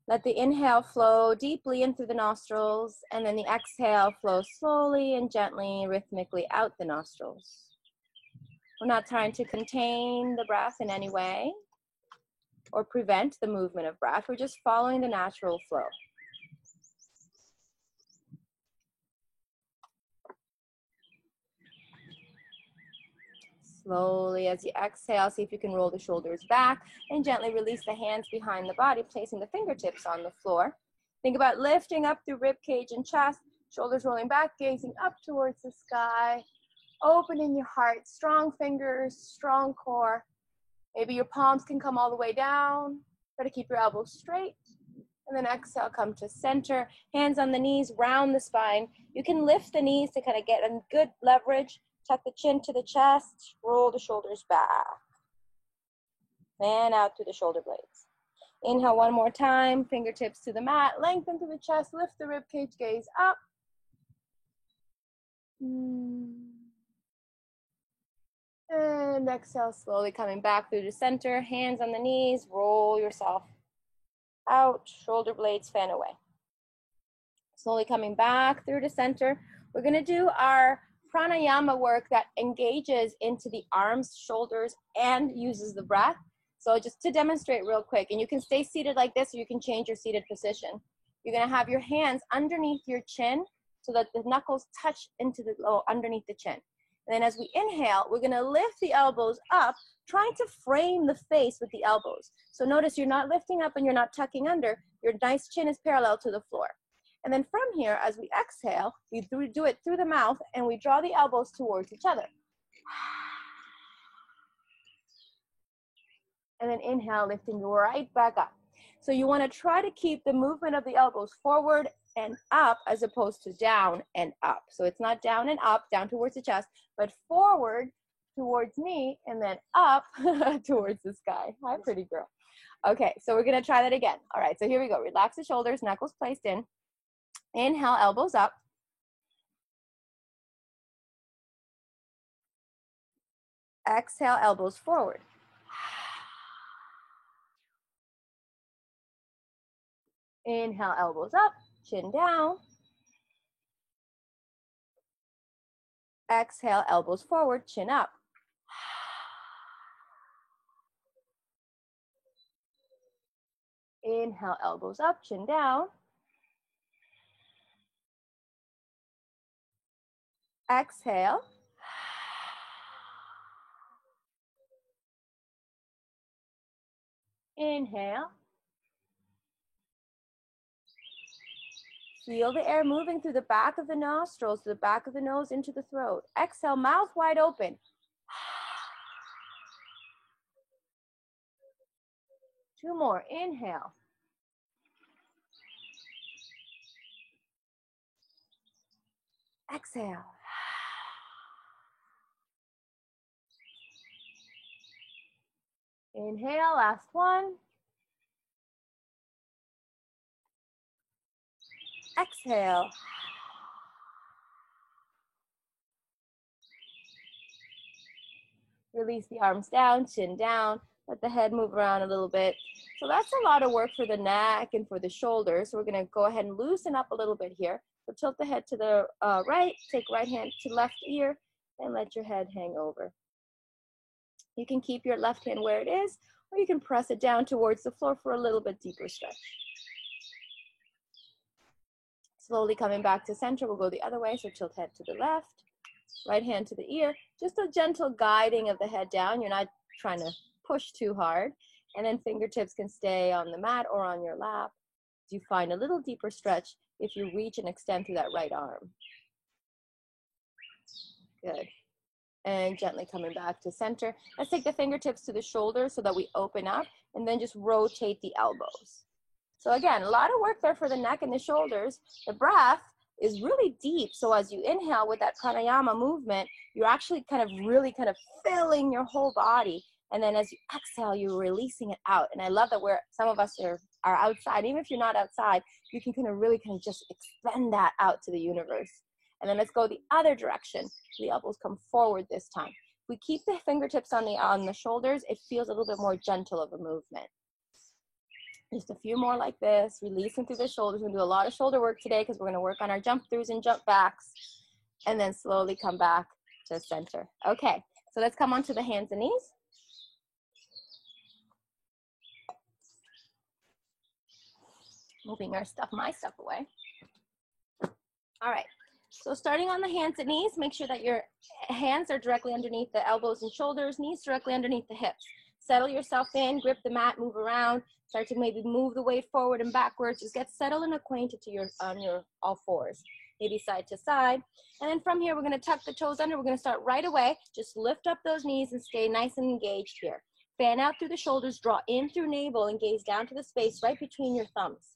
Let the inhale flow deeply in through the nostrils, and then the exhale flow slowly and gently, rhythmically out the nostrils. We're not trying to contain the breath in any way or prevent the movement of breath. We're just following the natural flow. Slowly, as you exhale, see if you can roll the shoulders back and gently release the hands behind the body, placing the fingertips on the floor. Think about lifting up through rib cage and chest, shoulders rolling back, gazing up towards the sky, opening your heart, strong fingers, strong core. Maybe your palms can come all the way down. Try to keep your elbows straight. And then exhale, come to center, hands on the knees, round the spine. You can lift the knees to kind of get a good leverage. Tuck the chin to the chest, roll the shoulders back. And out through the shoulder blades. Inhale one more time, fingertips to the mat, lengthen through the chest, lift the rib cage, gaze up. And exhale, slowly coming back through the center, hands on the knees, roll yourself out, shoulder blades fan away. Slowly coming back through the center. We're gonna do our pranayama work that engages into the arms, shoulders, and uses the breath. So just to demonstrate real quick, and you can stay seated like this or you can change your seated position. You're gonna have your hands underneath your chin so that the knuckles touch into the underneath the chin. And then as we inhale, we're gonna lift the elbows up, trying to frame the face with the elbows. So notice you're not lifting up and you're not tucking under, your nice chin is parallel to the floor. And then from here, as we exhale, we do it through the mouth and we draw the elbows towards each other. And then inhale, lifting right back up. So you want to try to keep the movement of the elbows forward and up as opposed to down and up. So it's not down and up, down towards the chest, but forward towards me and then up towards the sky. Hi, pretty girl. Okay, so we're going to try that again. All right, so here we go. Relax the shoulders, knuckles placed in. Inhale, elbows up. Exhale, elbows forward. Inhale, elbows up, chin down. Exhale, elbows forward, chin up. Inhale, elbows up, chin down. Exhale. Inhale. Feel the air moving through the back of the nostrils, to the back of the nose, into the throat. Exhale, mouth wide open. Two more. Inhale. Exhale. Inhale, last one. Exhale. Release the arms down, chin down. Let the head move around a little bit. So that's a lot of work for the neck and for the shoulders. So we're going to go ahead and loosen up a little bit here. So tilt the head to the right, take right hand to left ear, and let your head hang over. You can keep your left hand where it is, or you can press it down towards the floor for a little bit deeper stretch. Slowly coming back to center, we'll go the other way. So tilt head to the left, right hand to the ear. Just a gentle guiding of the head down. You're not trying to push too hard. And then fingertips can stay on the mat or on your lap. You find a little deeper stretch if you reach and extend through that right arm. Good. And gently coming back to center. Let's take the fingertips to the shoulders so that we open up, and then just rotate the elbows. So again, a lot of work there for the neck and the shoulders. The breath is really deep. So as you inhale with that pranayama movement, you're actually really filling your whole body. And then as you exhale, you're releasing it out. And I love that some of us are outside. Even if you're not outside, you can really just extend that out to the universe. And then let's go the other direction. The elbows come forward this time. We keep the fingertips on the shoulders. It feels a little bit more gentle of a movement. Just a few more like this, releasing through the shoulders. We're gonna do a lot of shoulder work today because we're gonna work on our jump throughs and jump backs, and then slowly come back to center. Okay, so let's come onto the hands and knees. Moving my stuff away. All right, so starting on the hands and knees, make sure that your hands are directly underneath the elbows and shoulders, knees directly underneath the hips. Settle yourself in, grip the mat, move around, start to maybe move the weight forward and backwards. Just get settled and acquainted to your all fours, maybe side to side. And then from here, we're gonna tuck the toes under. We're gonna start right away. Just lift up those knees and stay nice and engaged here. Fan out through the shoulders, draw in through navel, and gaze down to the space right between your thumbs.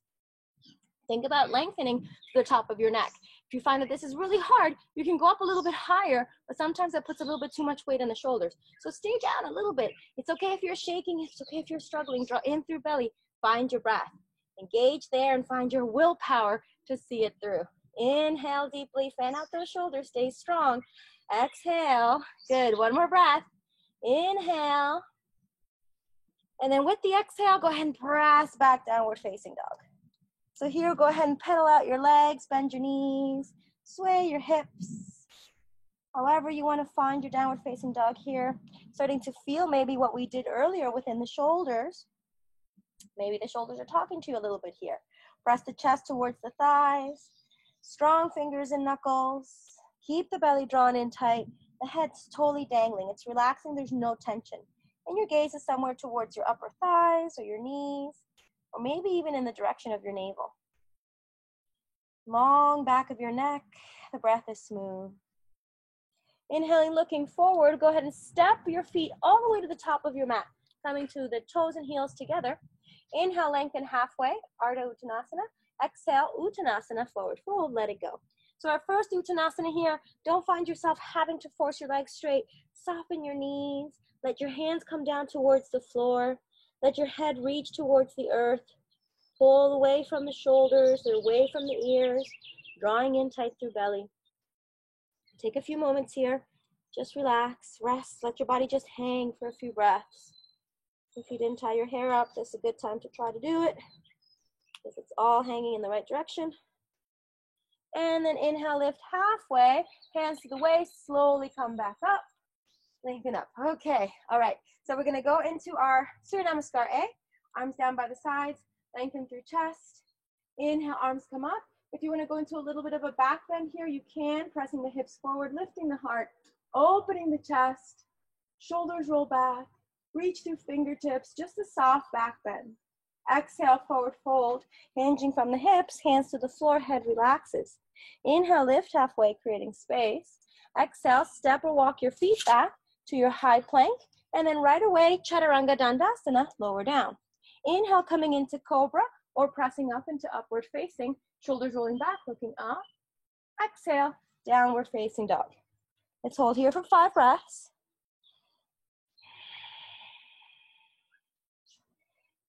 Think about lengthening the top of your neck. If you find that this is really hard, you can go up a little bit higher, but sometimes that puts a little bit too much weight on the shoulders. So stay down a little bit. It's okay if you're shaking. It's okay if you're struggling. Draw in through belly. Find your breath. Engage there and find your willpower to see it through. Inhale deeply. Fan out those shoulders. Stay strong. Exhale. Good. One more breath. Inhale. And then with the exhale, go ahead and press back, downward facing dog. So here, go ahead and pedal out your legs, bend your knees, sway your hips. However you want to find your downward facing dog here. Starting to feel maybe what we did earlier within the shoulders. Maybe the shoulders are talking to you a little bit here. Press the chest towards the thighs. Strong fingers and knuckles. Keep the belly drawn in tight. The head's totally dangling. It's relaxing, there's no tension. And your gaze is somewhere towards your upper thighs or your knees, or maybe even in the direction of your navel. Long back of your neck, the breath is smooth. Inhaling, looking forward, go ahead and step your feet all the way to the top of your mat, coming to the toes and heels together. Inhale, lengthen halfway, Ardha Uttanasana. Exhale, Uttanasana, forward fold, let it go. So our first Uttanasana here, don't find yourself having to force your legs straight. Soften your knees, let your hands come down towards the floor. Let your head reach towards the earth. Pull away from the shoulders, away from the ears, drawing in tight through belly. Take a few moments here. Just relax, rest, let your body just hang for a few breaths. If you didn't tie your hair up, this is a good time to try to do it. If it's all hanging in the right direction. And then inhale, lift halfway, hands to the waist, slowly come back up, lengthen up. Okay, all right. So we're gonna go into our Surya Namaskar A, arms down by the sides, lengthen through chest. Inhale, arms come up. If you wanna go into a little bit of a back bend here, you can, pressing the hips forward, lifting the heart, opening the chest, shoulders roll back, reach through fingertips, just a soft back bend. Exhale, forward fold, hinging from the hips, hands to the floor, head relaxes. Inhale, lift halfway, creating space. Exhale, step or walk your feet back to your high plank, and then right away, Chaturanga Dandasana, lower down. Inhale, coming into Cobra, or pressing up into upward facing, shoulders rolling back, looking up. Exhale, downward facing dog. Let's hold here for 5 breaths.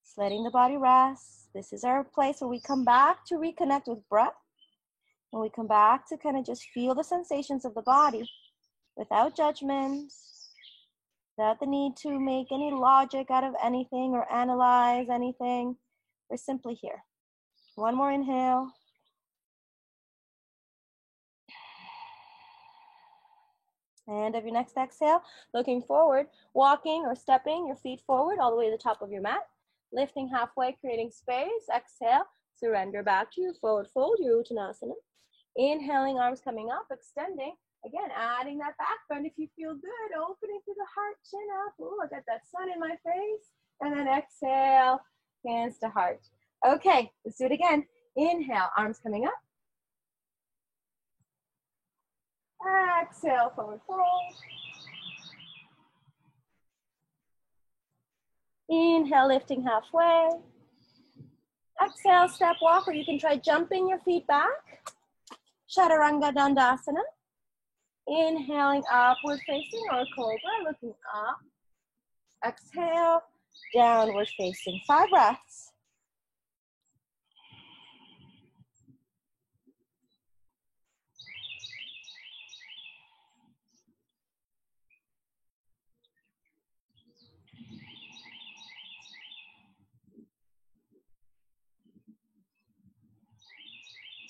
Just letting the body rest. This is our place where we come back to reconnect with breath. When we come back to kind of just feel the sensations of the body without judgment, without the need to make any logic out of anything or analyze anything. We're simply here. One more inhale. And of your next exhale, looking forward, walking or stepping your feet forward all the way to the top of your mat. Lifting halfway, creating space. Exhale, surrender back to your forward fold, your Uttanasana. Inhaling, arms coming up, extending. Again, adding that back bend if you feel good. Opening through the heart, chin up. Ooh, I got that sun in my face. And then exhale, hands to heart. Okay, let's do it again. Inhale, arms coming up. Exhale, forward fold. Inhale, lifting halfway. Exhale, step walk, or you can try jumping your feet back. Chaturanga Dandasana. Inhaling, upward facing or cobra, looking up. Exhale, downward facing. 5 breaths.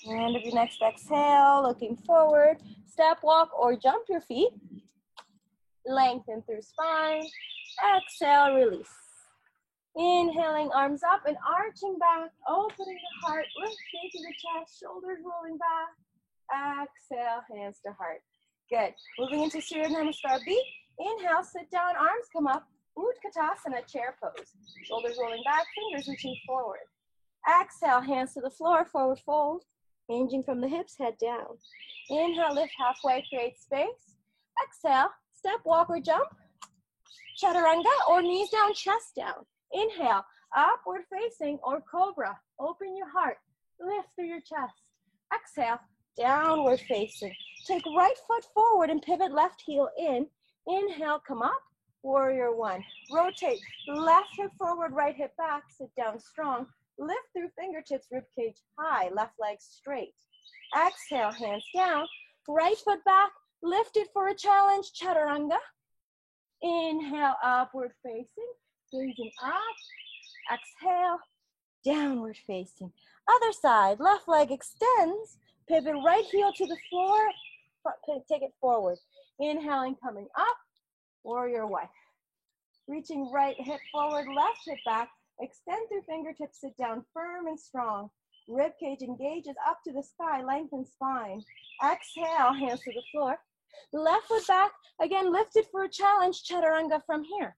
End of your next exhale, looking forward. Step, walk, or jump your feet. Lengthen through spine. Exhale, release. Inhaling, arms up and arching back, opening the heart, lifting to the chest, shoulders rolling back. Exhale, hands to heart. Good. Moving into Surya Namaskar B. Inhale, sit down, arms come up. Utkatasana, chair pose. Shoulders rolling back, fingers reaching forward. Exhale, hands to the floor, forward fold. Hinging from the hips, head down. Inhale, lift halfway, create space. Exhale, step, walk, or jump. Chaturanga, or knees down, chest down. Inhale, upward facing or cobra. Open your heart, lift through your chest. Exhale, downward facing. Take right foot forward and pivot left heel in. Inhale, come up, warrior one. Rotate, left hip forward, right hip back, sit down strong. Lift through fingertips, ribcage high, left leg straight. Exhale, hands down, right foot back, lift it for a challenge, chaturanga. Inhale, upward facing, gazing up. Exhale, downward facing. Other side, left leg extends, pivot right heel to the floor, take it forward. Inhaling, coming up, warrior one. Reaching right hip forward, left hip back, extend through fingertips, sit down firm and strong. Rib cage engages up to the sky, lengthen spine. Exhale, hands to the floor. Left foot back, again lifted for a challenge, chaturanga from here.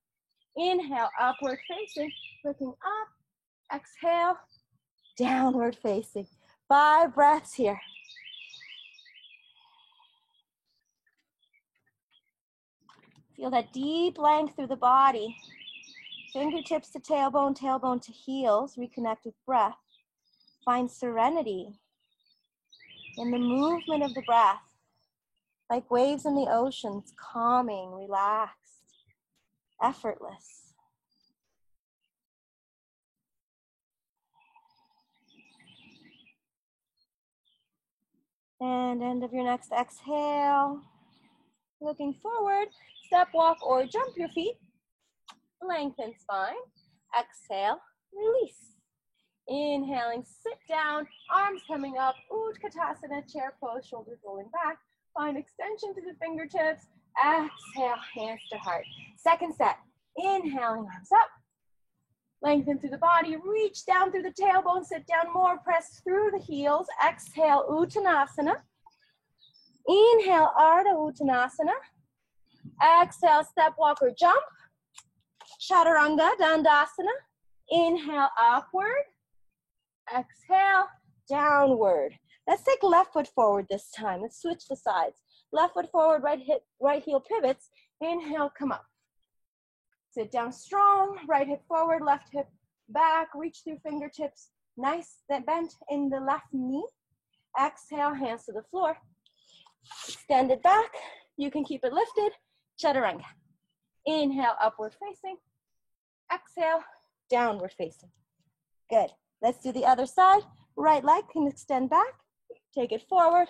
Inhale, upward facing, looking up. Exhale, downward facing. 5 breaths here. Feel that deep length through the body. Fingertips to tailbone, tailbone to heels. Reconnect with breath. Find serenity in the movement of the breath. Like waves in the oceans, calming, relaxed, effortless. And end of your next exhale. Looking forward, step, walk, or jump your feet. Lengthen spine. Exhale, release. Inhaling, sit down, arms coming up, Utkatasana, chair pose, shoulders rolling back. Find extension to the fingertips. Exhale, hands to heart. Second set, inhaling, arms up. Lengthen through the body, reach down through the tailbone, sit down more, press through the heels. Exhale, Uttanasana. Inhale, Ardha Uttanasana. Exhale, step, walk, or jump. Chaturanga, Dandasana. Inhale, upward. Exhale, downward. Let's take left foot forward this time. Let's switch the sides. Left foot forward, right heel pivots. Inhale, come up. Sit down strong, right hip forward, left hip back. Reach through fingertips. Nice bend in the left knee. Exhale, hands to the floor. Extend it back. You can keep it lifted. Chaturanga. Inhale, upward facing. Exhale, downward facing. Good. Let's do the other side. Right leg can extend back. Take it forward.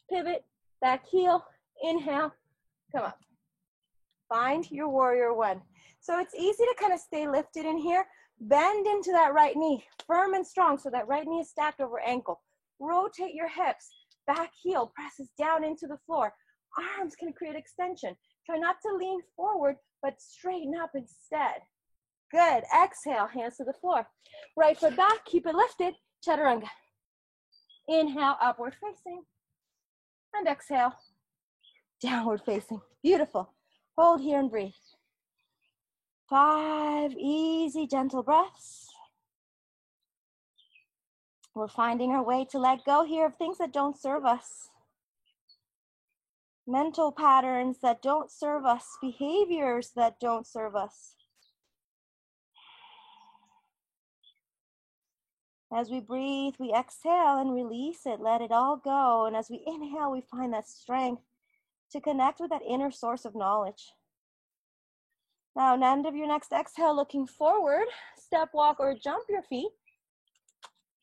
Pivot, back heel. Inhale, come up. Find your warrior one. So it's easy to kind of stay lifted in here. Bend into that right knee, firm and strong, so that right knee is stacked over ankle. Rotate your hips. Back heel presses down into the floor. Arms can create extension. Try not to lean forward, but straighten up instead. Good. Exhale, hands to the floor. Right foot back, keep it lifted. Chaturanga. Inhale, upward facing. And exhale, downward facing. Beautiful. Hold here and breathe. 5 easy, gentle breaths. We're finding our way to let go here of things that don't serve us. Mental patterns that don't serve us. Behaviors that don't serve us. As we breathe, we exhale and release it. Let it all go. And as we inhale, we find that strength to connect with that inner source of knowledge. Now, end of your next exhale, looking forward, step, walk, or jump your feet.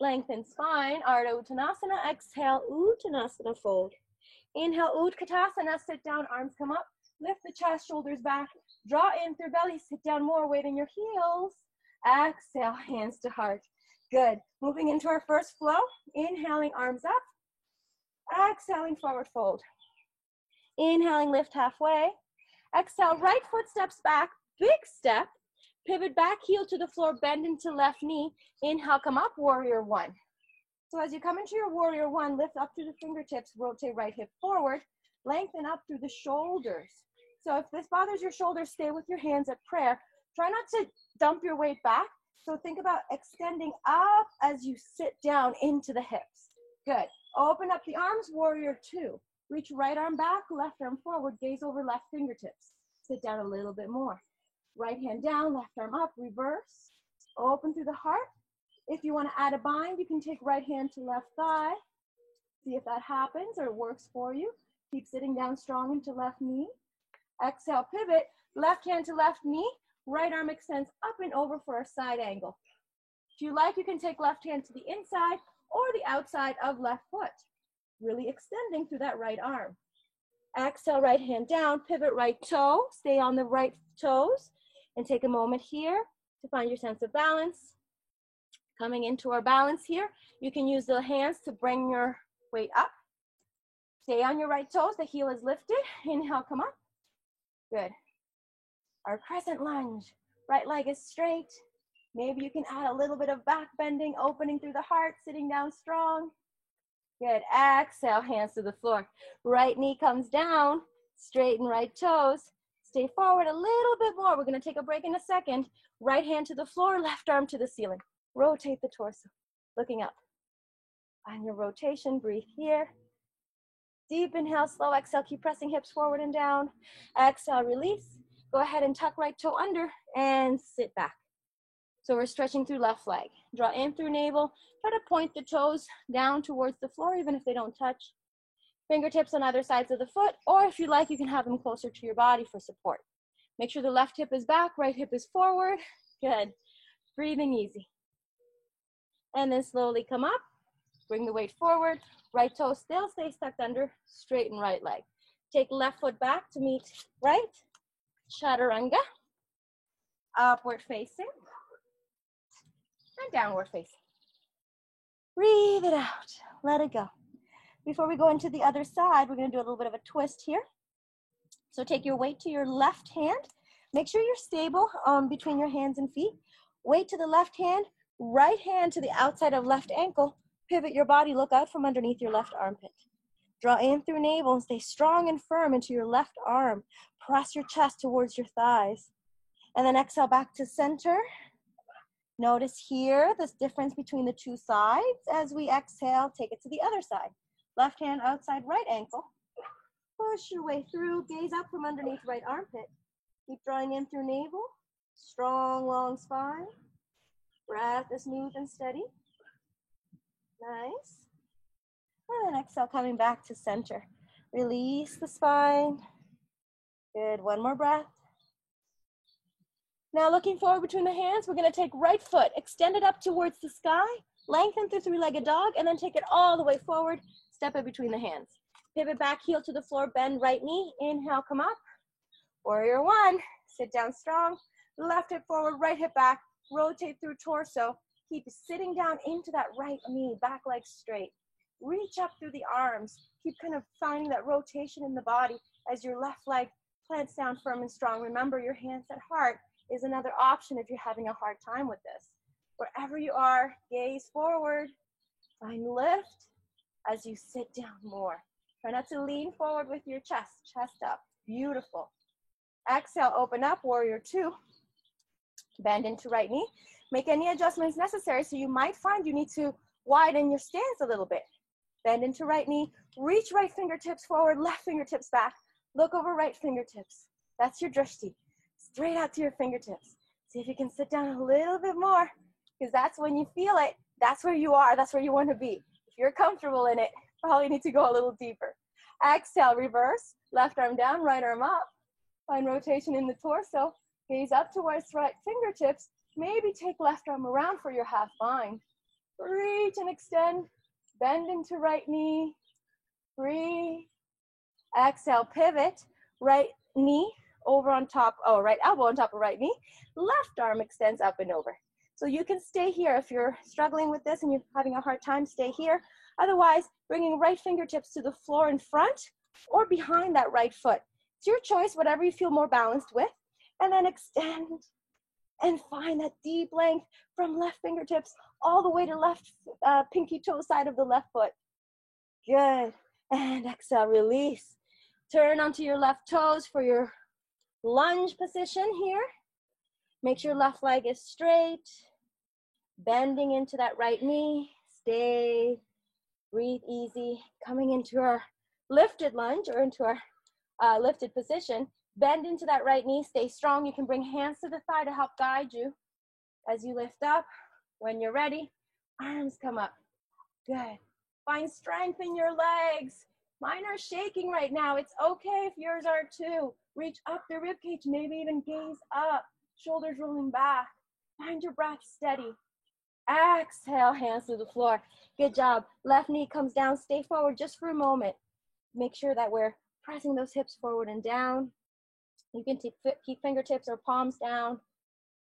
Lengthen spine, Ardha Uttanasana. Exhale, Uttanasana fold. Inhale, Utkatasana, sit down, arms come up. Lift the chest, shoulders back. Draw in through belly, sit down more, weight in your heels. Exhale, hands to heart. Good. Moving into our first flow. Inhaling, arms up. Exhaling, forward fold. Inhaling, lift halfway. Exhale, right foot steps back, big step. Pivot back, heel to the floor, bend into left knee. Inhale, come up, warrior one. So as you come into your warrior one, lift up through the fingertips, rotate right hip forward, lengthen up through the shoulders. So if this bothers your shoulders, stay with your hands at prayer. Try not to dump your weight back. So think about extending up as you sit down into the hips. Good. Open up the arms, warrior two. Reach right arm back, left arm forward, gaze over left fingertips. Sit down a little bit more. Right hand down, left arm up, reverse. Open through the heart. If you want to add a bind, you can take right hand to left thigh. See if that happens or works for you. Keep sitting down strong into left knee. Exhale, pivot, left hand to left knee. Right arm extends up and over for a side angle. If you like, you can take left hand to the inside or the outside of left foot. Really extending through that right arm. Exhale, right hand down, pivot right toe, stay on the right toes, and take a moment here to find your sense of balance. Coming into our balance here, you can use the hands to bring your weight up. Stay on your right toes, the heel is lifted. Inhale, come up. Good. Our crescent lunge, right leg is straight. Maybe you can add a little bit of back bending, opening through the heart, sitting down strong. Good. Exhale, hands to the floor. Right knee comes down, straighten right toes. Stay forward a little bit more. We're going to take a break in a second. Right hand to the floor, left arm to the ceiling. Rotate the torso, looking up. Find your rotation, breathe here. Deep inhale, slow exhale, keep pressing hips forward and down. Exhale, release. Go ahead and tuck right toe under and sit back. So we're stretching through left leg. Draw in through navel. Try to point the toes down towards the floor, even if they don't touch. Fingertips on either sides of the foot, or if you like, you can have them closer to your body for support. Make sure the left hip is back, right hip is forward. Good. Breathing easy. And then slowly come up. Bring the weight forward. Right toe still stays tucked under. Straighten right leg. Take left foot back to meet right. Chaturanga. Upward facing. And downward facing. Breathe it out. Let it go. Before we go into the other side, we're going to do a little bit of a twist here. So take your weight to your left hand. Make sure you're stable between your hands and feet. Weight to the left hand. Right hand to the outside of left ankle. Pivot your body. Look out from underneath your left armpit. Draw in through navel and stay strong and firm into your left arm. Press your chest towards your thighs. And then exhale back to center. Notice here this difference between the two sides. As we exhale, take it to the other side. Left hand outside right ankle. Push your way through. Gaze up from underneath right armpit. Keep drawing in through navel. Strong, long spine. Breath is smooth and steady. Nice. And then exhale, coming back to center. Release the spine. Good. One more breath. Now looking forward between the hands, we're going to take right foot, extend it up towards the sky, lengthen through three-legged dog, and then take it all the way forward, step it between the hands. Pivot back, heel to the floor, bend right knee, inhale, come up. Warrior one, sit down strong, left hip forward, right hip back, rotate through torso, keep sitting down into that right knee, back leg straight. Reach up through the arms, keep kind of finding that rotation in the body as your left leg plants down firm and strong. Remember, your hands at heart is another option if you're having a hard time with this. Wherever you are, gaze forward, find lift as you sit down more. Try not to lean forward with your chest up. Beautiful. Exhale, open up, warrior two. Bend into right knee. Make any adjustments necessary, so you might find you need to widen your stance a little bit. Bend into right knee, reach right fingertips forward, left fingertips back. Look over right fingertips. That's your drishti. Straight out to your fingertips. See if you can sit down a little bit more, because that's when you feel it. That's where you are. That's where you want to be. If you're comfortable in it, probably need to go a little deeper. Exhale, reverse. Left arm down, right arm up. Find rotation in the torso. Gaze up towards right fingertips. Maybe take left arm around for your half bind. Reach and extend. Bend into right knee. Breathe. Exhale, pivot. Right knee over on top, right elbow on top of right knee. Left arm extends up and over. So you can stay here. If you're struggling with this and you're having a hard time, stay here. Otherwise, bringing right fingertips to the floor in front or behind that right foot. It's your choice, whatever you feel more balanced with. And then extend and find that deep length from left fingertips all the way to left pinky toe side of the left foot. Good. And exhale, release. Turn onto your left toes for your lunge position here. Make sure left leg is straight. Bending into that right knee. Stay. Breathe easy. Coming into our lifted lunge or into our lifted position. Bend into that right knee. Stay strong. You can bring hands to the thigh to help guide you as you lift up. When you're ready, arms come up. Good. Find strength in your legs. Mine are shaking right now. It's okay if yours are too. Reach up the ribcage, maybe even gaze up. Shoulders rolling back. Find your breath steady. Exhale, hands to the floor. Good job. Left knee comes down. Stay forward just for a moment. Make sure that we're pressing those hips forward and down. You can keep fingertips or palms down.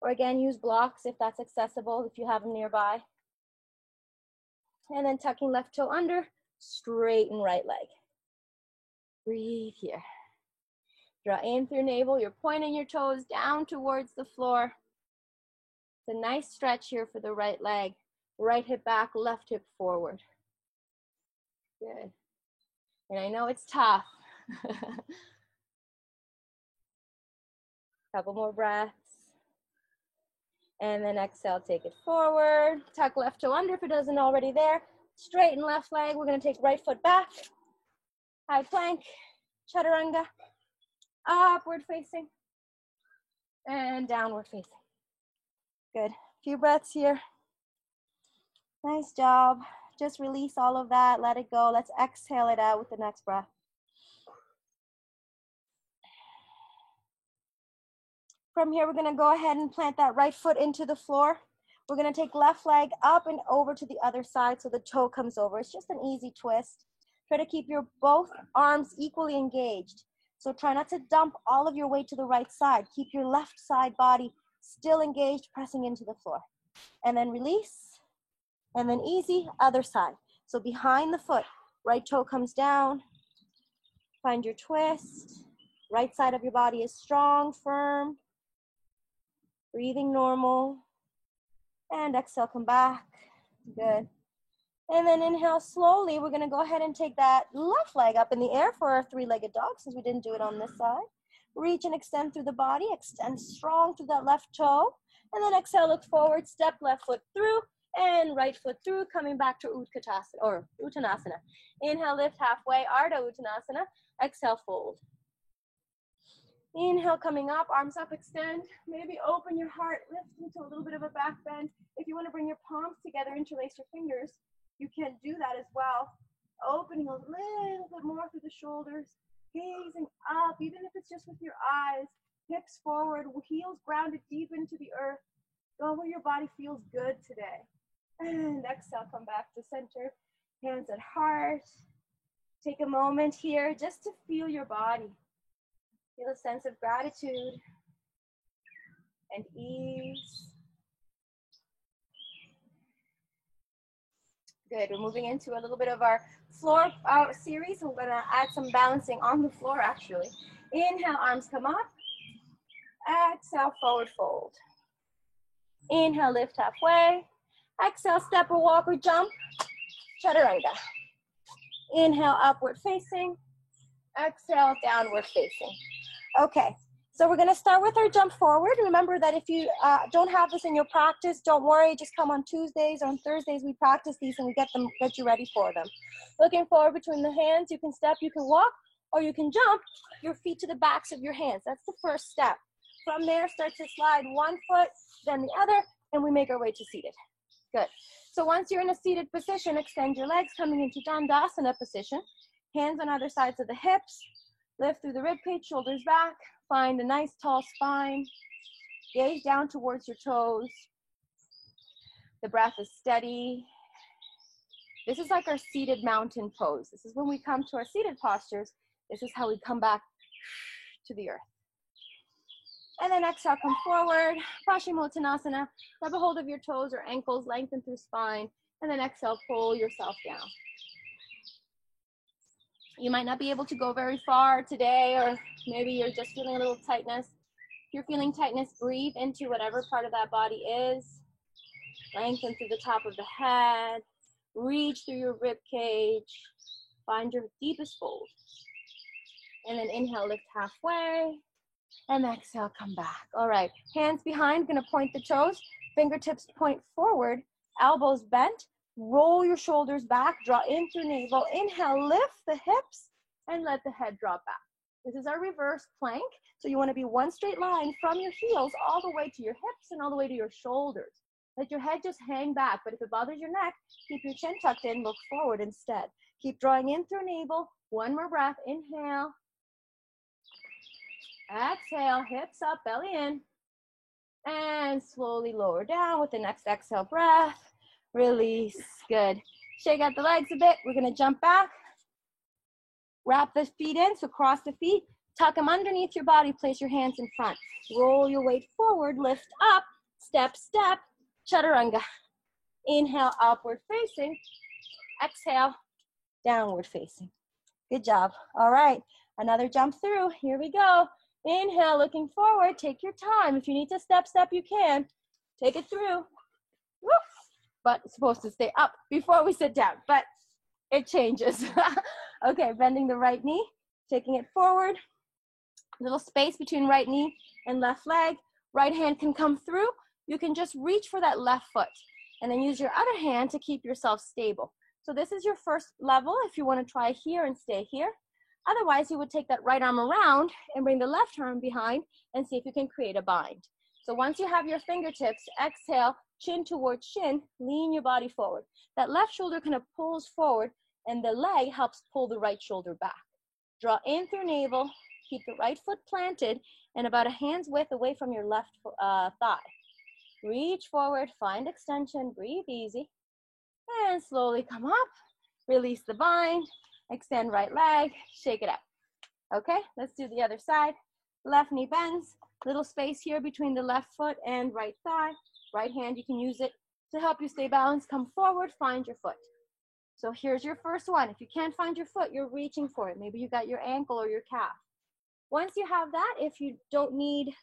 Or again, use blocks if that's accessible, if you have them nearby. And then tucking left toe under, straighten right leg. Breathe here. Draw in through navel. You're pointing your toes down towards the floor. It's a nice stretch here for the right leg. Right hip back, left hip forward. Good. And I know it's tough. Couple more breaths. And then exhale, take it forward. Tuck left toe under if it isn't already there. Straighten left leg. We're going to take right foot back. High plank, chaturanga. Upward facing. And downward facing. Good. Few breaths here. Nice job. Just release all of that. Let it go. Let's exhale it out with the next breath. From here, we're going to go ahead and plant that right foot into the floor. We're going to take left leg up and over to the other side so the toe comes over. It's just an easy twist. Try to keep your both arms equally engaged. So try not to dump all of your weight to the right side. Keep your left side body still engaged, pressing into the floor. And then release. And then easy, other side. So behind the foot, right toe comes down. Find your twist. Right side of your body is strong, firm. Breathing normal. And exhale, come back. Good. And then inhale slowly. We're going to go ahead and take that left leg up in the air for our three-legged dog, since we didn't do it on this side. Reach and extend through the body. Extend strong through that left toe. And then exhale, look forward. Step left foot through and right foot through, coming back to Utkatasana or Uttanasana. Inhale, lift halfway, Ardha Uttanasana. Exhale, fold. Inhale, coming up, arms up, extend. Maybe open your heart, lift into a little bit of a back bend. If you want to bring your palms together, interlace your fingers, you can do that as well. Opening a little bit more through the shoulders, gazing up, even if it's just with your eyes. Hips forward, heels grounded deep into the earth. Go where your body feels good today. And exhale, come back to center. Hands at heart. Take a moment here just to feel your body. Feel a sense of gratitude and ease. Good, we're moving into a little bit of our floor series. We're gonna add some balancing on the floor actually. Inhale, arms come up. Exhale, forward fold. Inhale, lift halfway. Exhale, step or walk or jump. Chaturanga. Inhale, upward facing. Exhale, downward facing. Okay, so we're gonna start with our jump forward. Remember that if you don't have this in your practice, don't worry, just come on Tuesdays or on Thursdays. We practice these and we get you ready for them. Looking forward between the hands, you can step, you can walk, or you can jump your feet to the backs of your hands. That's the first step. From there, start to slide one foot, then the other, and we make our way to seated. Good. So once you're in a seated position, extend your legs, coming into Dandasana position. Hands on either sides of the hips. Lift through the ribcage, shoulders back. Find a nice tall spine. Gaze down towards your toes. The breath is steady. This is like our seated mountain pose. This is when we come to our seated postures. This is how we come back to the earth. And then exhale, come forward, Paschimottanasana. Grab a hold of your toes or ankles, lengthen through spine, and then exhale, pull yourself down. You might not be able to go very far today, or maybe you're just feeling a little tightness. If you're feeling tightness, breathe into whatever part of that body is. Lengthen through the top of the head. Reach through your rib cage. Find your deepest fold. And then inhale, lift halfway. And exhale, come back. All right, hands behind, gonna point the toes. Fingertips point forward, elbows bent. Roll your shoulders back, draw in through navel. Inhale, lift the hips and let the head drop back. This is our reverse plank. So you wanna be one straight line from your heels all the way to your hips and all the way to your shoulders. Let your head just hang back, but if it bothers your neck, keep your chin tucked in, look forward instead. Keep drawing in through navel. One more breath, inhale. Exhale, hips up, belly in. And slowly lower down with the next exhale breath. Release, good. Shake out the legs a bit. We're gonna jump back. Wrap the feet in, so cross the feet. Tuck them underneath your body, place your hands in front. Roll your weight forward, lift up, step, step, chaturanga. Inhale, upward facing. Exhale, downward facing. Good job. All right, another jump through. Here we go. Inhale, looking forward. Take your time. If you need to step, you can. Take it through. Woo. But it's supposed to stay up before we sit down, but it changes. Okay, bending the right knee, taking it forward. Little space between right knee and left leg. Right hand can come through. You can just reach for that left foot and then use your other hand to keep yourself stable. So this is your first level if you want to try here and stay here. Otherwise, you would take that right arm around and bring the left arm behind and see if you can create a bind. So once you have your fingertips, exhale, chin towards shin, lean your body forward. That left shoulder kind of pulls forward and the leg helps pull the right shoulder back. Draw in through navel, keep the right foot planted and about a hand's width away from your left thigh. Reach forward, find extension, breathe easy, and slowly come up. Release the bind, extend right leg, shake it out. Okay, let's do the other side. Left knee bends, little space here between the left foot and right thigh. Right hand, you can use it to help you stay balanced. Come forward, find your foot. So here's your first one. If you can't find your foot, you're reaching for it. Maybe you got your ankle or your calf. Once you have that, if you don't need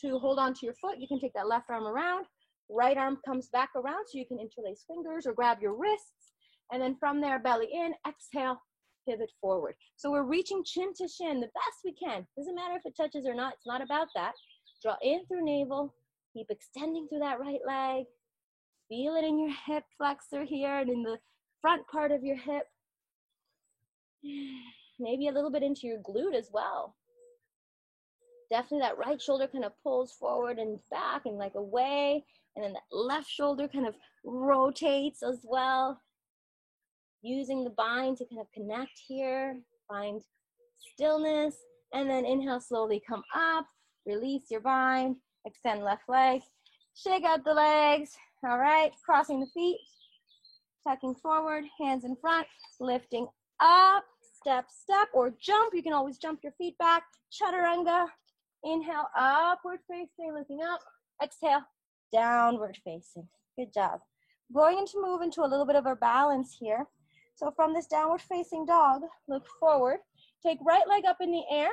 to hold on to your foot, you can take that left arm around. Right arm comes back around so you can interlace fingers or grab your wrists. And then from there, belly in, exhale, pivot forward. So we're reaching chin to shin the best we can. Doesn't matter if it touches or not. It's not about that. Draw in through navel. Keep extending through that right leg. Feel it in your hip flexor here and in the front part of your hip. Maybe a little bit into your glute as well. Definitely that right shoulder kind of pulls forward and back and like away. And then that left shoulder kind of rotates as well. Using the bind to kind of connect here. Find stillness. And then inhale, slowly come up. Release your bind. Extend left leg. Shake out the legs. All right, crossing the feet. Tucking forward, hands in front. Lifting up. Step, step, or jump. You can always jump your feet back. Chaturanga. Inhale, upward facing, looking up. Exhale, downward facing. Good job. Going to move into a little bit of a balance here. So from this downward facing dog, look forward. Take right leg up in the air.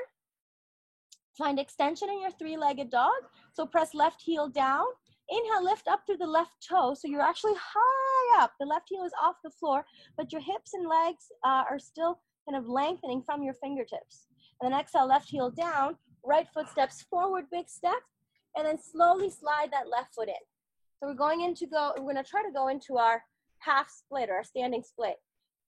Find extension in your three-legged dog. So press left heel down. Inhale, lift up through the left toe. So you're actually high up. The left heel is off the floor, but your hips and legs are still kind of lengthening from your fingertips. And then exhale, left heel down. Right foot steps forward, big step, and then slowly slide that left foot in. So we're going to try to go into our half split or our standing split.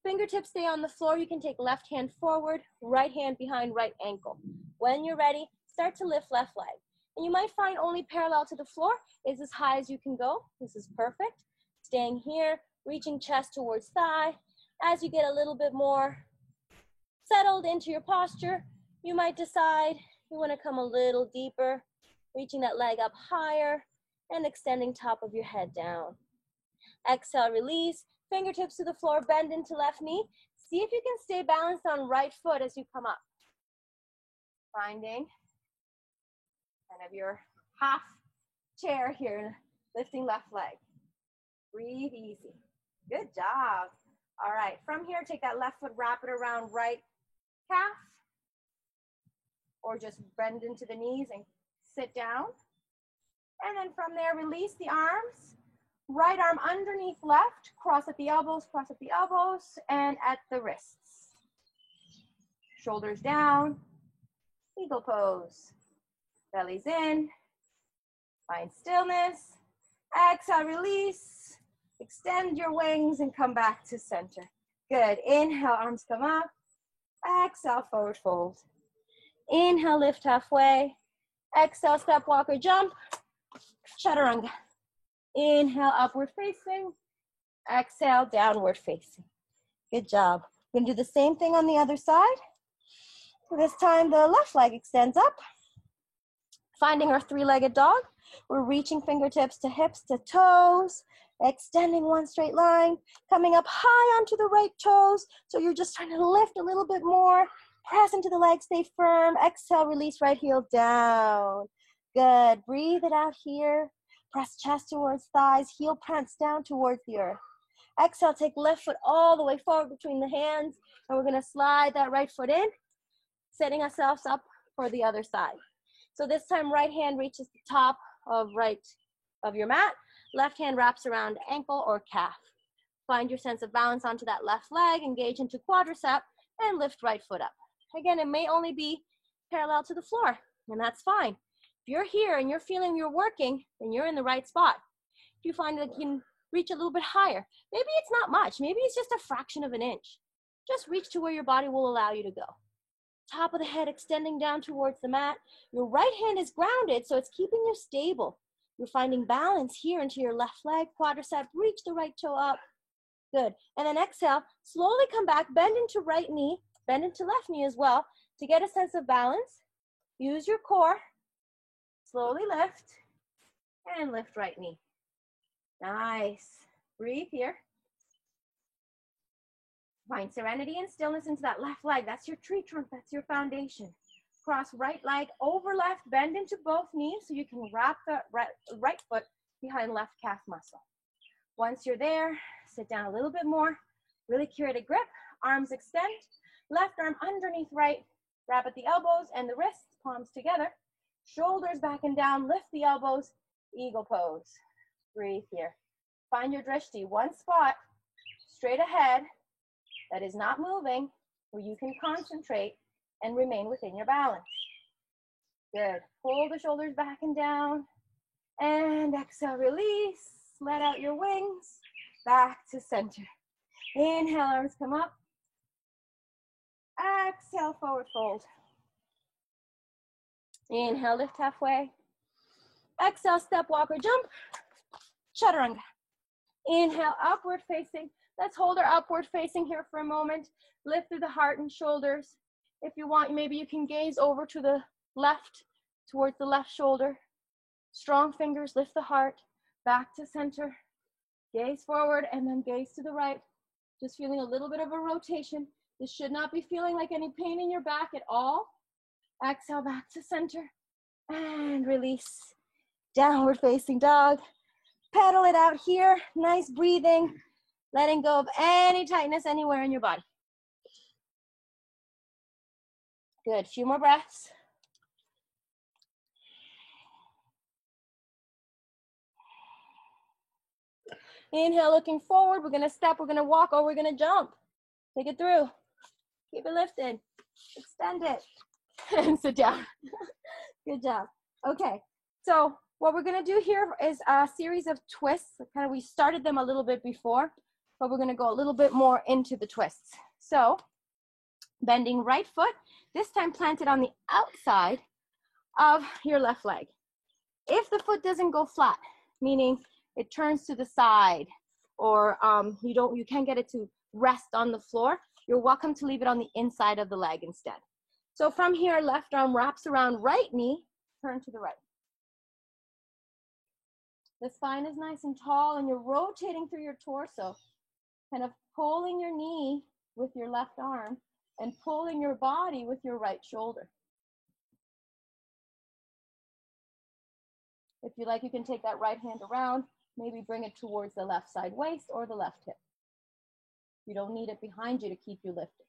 Fingertips stay on the floor. You can take left hand forward, right hand behind right ankle. When you're ready, start to lift left leg. And you might find only parallel to the floor is as high as you can go. This is perfect. Staying here, reaching chest towards thigh. As you get a little bit more settled into your posture, you might decide you want to come a little deeper, reaching that leg up higher and extending top of your head down. Exhale, release, fingertips to the floor, bend into left knee. See if you can stay balanced on right foot as you come up. Finding Kind of your half chair here, lifting left leg. Breathe easy. Good job. All right, from here, take that left foot, wrap it around right calf, or just bend into the knees and sit down. And then from there, release the arms. Right arm underneath left, cross at the elbows, and at the wrists. Shoulders down, eagle pose. Belly's in, find stillness. Exhale, release. Extend your wings and come back to center. Good, inhale, arms come up. Exhale, forward fold. Inhale, lift halfway. Exhale, step walker jump. Chaturanga. Inhale, upward facing. Exhale, downward facing. Good job. We're gonna do the same thing on the other side. So this time the left leg extends up. Finding our three-legged dog. We're reaching fingertips to hips to toes. Extending one straight line. Coming up high onto the right toes. So you're just trying to lift a little bit more. Press into the legs, stay firm. Exhale, release right heel down. Good, breathe it out here. Press chest towards thighs, heel prance down towards the earth. Exhale, take left foot all the way forward between the hands, and we're gonna slide that right foot in, setting ourselves up for the other side. So this time, right hand reaches the top of your mat, left hand wraps around ankle or calf. Find your sense of balance onto that left leg, engage into quadricep, and lift right foot up. Again, it may only be parallel to the floor, and that's fine. If you're here and you're feeling you're working, then you're in the right spot. If you find that you can reach a little bit higher, maybe it's not much, maybe it's just a fraction of an inch. Just reach to where your body will allow you to go. Top of the head extending down towards the mat. Your right hand is grounded, so it's keeping you stable. You're finding balance here into your left leg, quadricep, reach the right toe up. Good. And then exhale, slowly come back, bend into right knee, bend into left knee as well to get a sense of balance. Use your core. Slowly lift and lift right knee. Nice. Breathe here. Find serenity and stillness into that left leg. That's your tree trunk. That's your foundation. Cross right leg over left. Bend into both knees so you can wrap the right foot behind left calf muscle. Once you're there, sit down a little bit more. Really create a grip. Arms extend. Left arm underneath right. Wrap at the elbows and the wrists, palms together. Shoulders back and down. Lift the elbows. Eagle pose. Breathe here. Find your drishti. One spot straight ahead that is not moving, where you can concentrate and remain within your balance. Good. Pull the shoulders back and down. And exhale, release. Let out your wings. Back to center. Inhale, arms come up. Exhale, forward fold. Inhale, lift halfway. Exhale, step walker jump. Chaturanga. Inhale, upward facing. Let's hold our upward facing here for a moment. Lift through the heart and shoulders. If you want, maybe you can gaze over to the left, towards the left shoulder. Strong fingers, lift the heart. Back to center. Gaze forward and then gaze to the right. Just feeling a little bit of a rotation. This should not be feeling like any pain in your back at all. Exhale, back to center. And release. Downward facing dog. Pedal it out here. Nice breathing. Letting go of any tightness anywhere in your body. Good. Few more breaths. Inhale, looking forward. We're going to step, we're going to walk, or we're going to jump. Take it through. Keep it lifted. Extend it. And sit down. Good job. Okay. So what we're going to do here is a series of twists. We started them a little bit before, but we're going to go a little bit more into the twists. So bending right foot, this time planted on the outside of your left leg. If the foot doesn't go flat, meaning it turns to the side, or you can't get it to rest on the floor, you're welcome to leave it on the inside of the leg instead. So from here, left arm wraps around right knee, turn to the right. The spine is nice and tall, and you're rotating through your torso, kind of pulling your knee with your left arm and pulling your body with your right shoulder. If you like, you can take that right hand around, maybe bring it towards the left side waist or the left hip. You don't need it behind you to keep you lifted.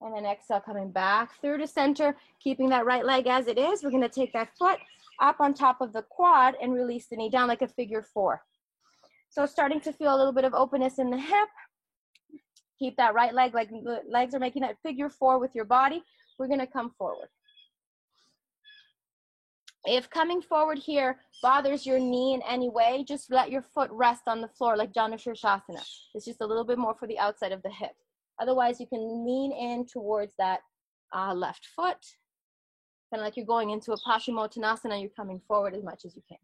And then exhale, coming back through to center, keeping that right leg as it is. We're gonna take that foot up on top of the quad and release the knee down like a figure four. So starting to feel a little bit of openness in the hip. Keep that right leg, like the legs are making that figure four with your body. We're gonna come forward. If coming forward here bothers your knee in any way, just let your foot rest on the floor like Janu Shirshasana. It's just a little bit more for the outside of the hip. Otherwise, you can lean in towards that left foot. Kind of like you're going into a Paschimottanasana, you're coming forward as much as you can.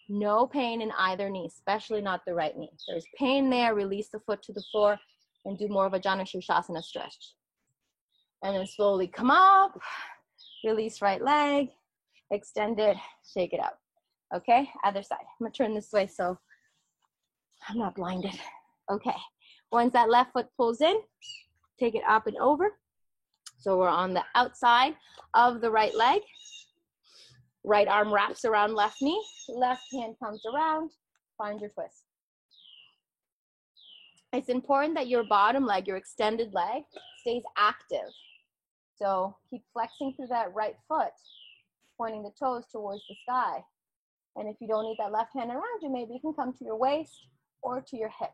No pain in either knee, especially not the right knee. If there's pain there, release the foot to the floor and do more of a Janu Shirshasana stretch. And then slowly come up, release right leg, extend it, shake it out. Okay, other side. I'm gonna turn this way so I'm not blinded. Okay, once that left foot pulls in, take it up and over. So we're on the outside of the right leg. Right arm wraps around left knee, left hand comes around, find your twist. It's important that your bottom leg, your extended leg, stays active. So keep flexing through that right foot, pointing the toes towards the sky. And if you don't need that left hand around you, maybe you can come to your waist or to your hip.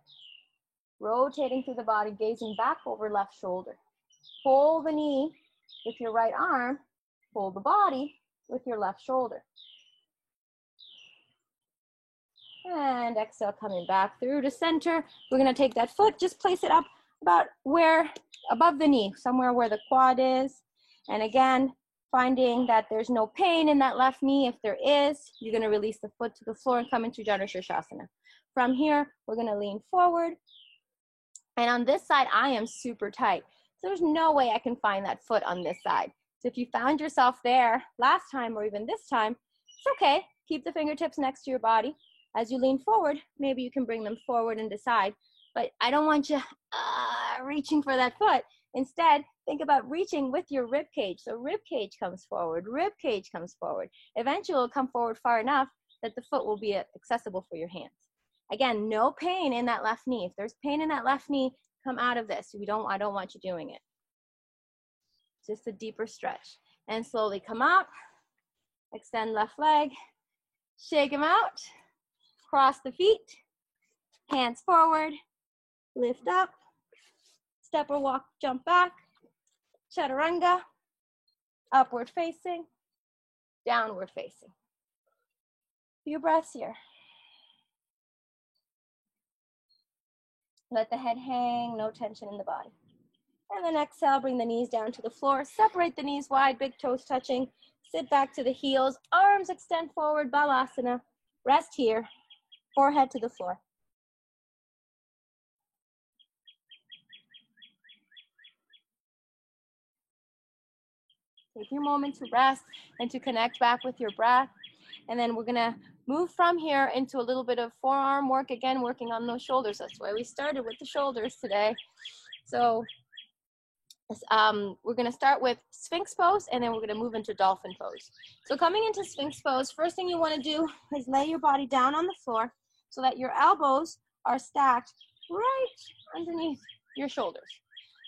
Rotating through the body, gazing back over left shoulder. Pull the knee with your right arm, pull the body with your left shoulder. And exhale, coming back through to center. We're gonna take that foot, just place it up about where, above the knee, somewhere where the quad is. And again, finding that there's no pain in that left knee. If there is, you're gonna release the foot to the floor and come into Janu Shirshasana. From here, we're gonna lean forward. And on this side, I am super tight. So there's no way I can find that foot on this side. So if you found yourself there last time or even this time, it's okay. Keep the fingertips next to your body. As you lean forward, maybe you can bring them forward and decide. But I don't want you reaching for that foot. Instead, think about reaching with your rib cage. So rib cage comes forward, rib cage comes forward. Eventually, it'll come forward far enough that the foot will be accessible for your hands. Again, no pain in that left knee. If there's pain in that left knee, come out of this. I don't want you doing it. Just a deeper stretch. And slowly come up, extend left leg, shake them out, cross the feet, hands forward, lift up, step or walk, jump back, chaturanga, upward facing, downward facing. Few breaths here. Let the head hang, no tension in the body. And then exhale, bring the knees down to the floor. Separate the knees wide, big toes touching. Sit back to the heels, arms extend forward, Balasana. Rest here, forehead to the floor. Take your moment to rest and to connect back with your breath. And then we're gonna move from here into a little bit of forearm work, again, working on those shoulders. That's why we started with the shoulders today. So we're gonna start with Sphinx pose, and then we're gonna move into dolphin pose. So coming into Sphinx pose, first thing you wanna do is lay your body down on the floor so that your elbows are stacked right underneath your shoulders.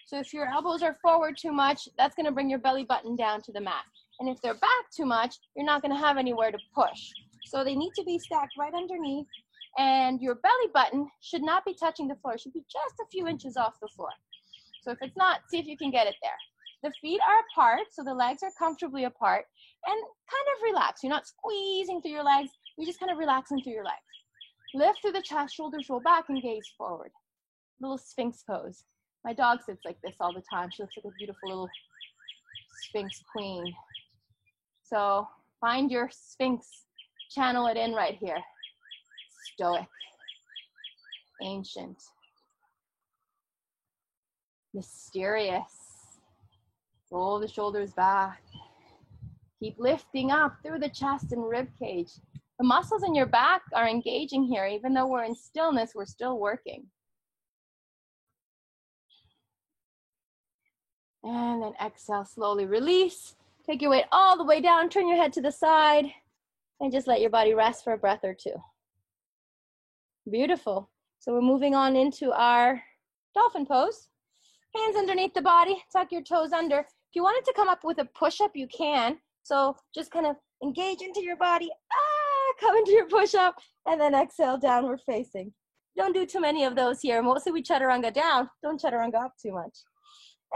So if your elbows are forward too much, that's gonna bring your belly button down to the mat. And if they're back too much, you're not gonna have anywhere to push. So they need to be stacked right underneath, and your belly button should not be touching the floor. It should be just a few inches off the floor. So if it's not, see if you can get it there. The feet are apart, so the legs are comfortably apart, and kind of relax. You're not squeezing through your legs, you're just kind of relaxing through your legs. Lift through the chest, shoulders roll back, and gaze forward. Little Sphinx pose. My dog sits like this all the time. She looks like a beautiful little Sphinx queen. So find your Sphinx, channel it in right here. Stoic, ancient, mysterious. Roll the shoulders back. Keep lifting up through the chest and rib cage. The muscles in your back are engaging here. Even though we're in stillness, we're still working. And then exhale, slowly release. Take your weight all the way down, turn your head to the side, and just let your body rest for a breath or two. Beautiful. So we're moving on into our dolphin pose. Hands underneath the body, tuck your toes under. If you wanted to come up with a push-up, you can. So just kind of engage into your body, come into your push-up, and then exhale, downward facing. Don't do too many of those here. Mostly we chaturanga down. Don't chaturanga up too much.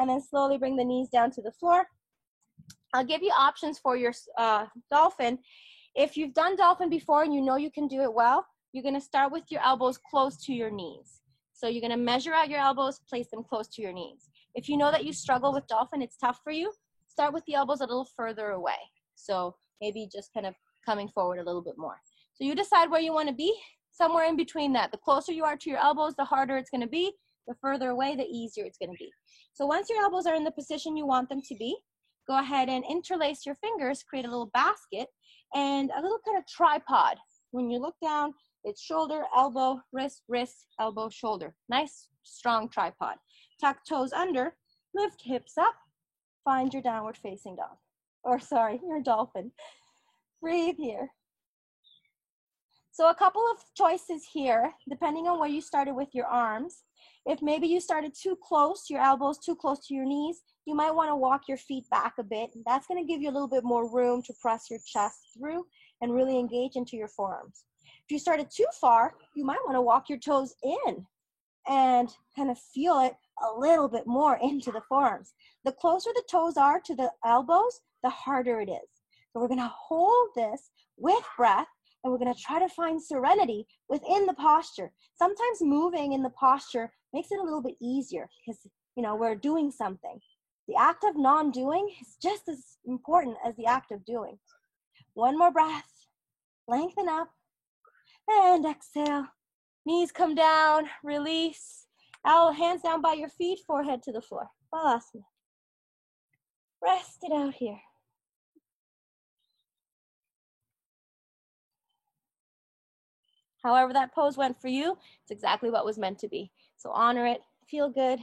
And then slowly bring the knees down to the floor. I'll give you options for your dolphin. If you've done dolphin before and you know you can do it well, you're gonna start with your elbows close to your knees. So you're gonna measure out your elbows, place them close to your knees. If you know that you struggle with dolphin, it's tough for you, start with the elbows a little further away. So maybe just kind of coming forward a little bit more. So you decide where you wanna be, somewhere in between that. The closer you are to your elbows, the harder it's gonna be. The further away, the easier it's gonna be. So once your elbows are in the position you want them to be, go ahead and interlace your fingers, create a little basket, and a little kind of tripod. When you look down, it's shoulder, elbow, wrist, wrist, elbow, shoulder. Nice, strong tripod. Tuck toes under, lift hips up, find your downward facing dog. Or sorry, your dolphin. Breathe here. So a couple of choices here, depending on where you started with your arms. If maybe you started too close, your elbows too close to your knees, you might want to walk your feet back a bit. That's going to give you a little bit more room to press your chest through and really engage into your forearms. If you started too far, you might want to walk your toes in and kind of feel it a little bit more into the forearms. The closer the toes are to the elbows, the harder it is. So we're going to hold this with breath, and we're going to try to find serenity within the posture. Sometimes moving in the posture makes it a little bit easier because, we're doing something. The act of non-doing is just as important as the act of doing. One more breath, lengthen up, and exhale. Knees come down, release. Hands down by your feet, forehead to the floor. Balasana. Rest it out here. However that pose went for you, it's exactly what was meant to be. So honor it, feel good,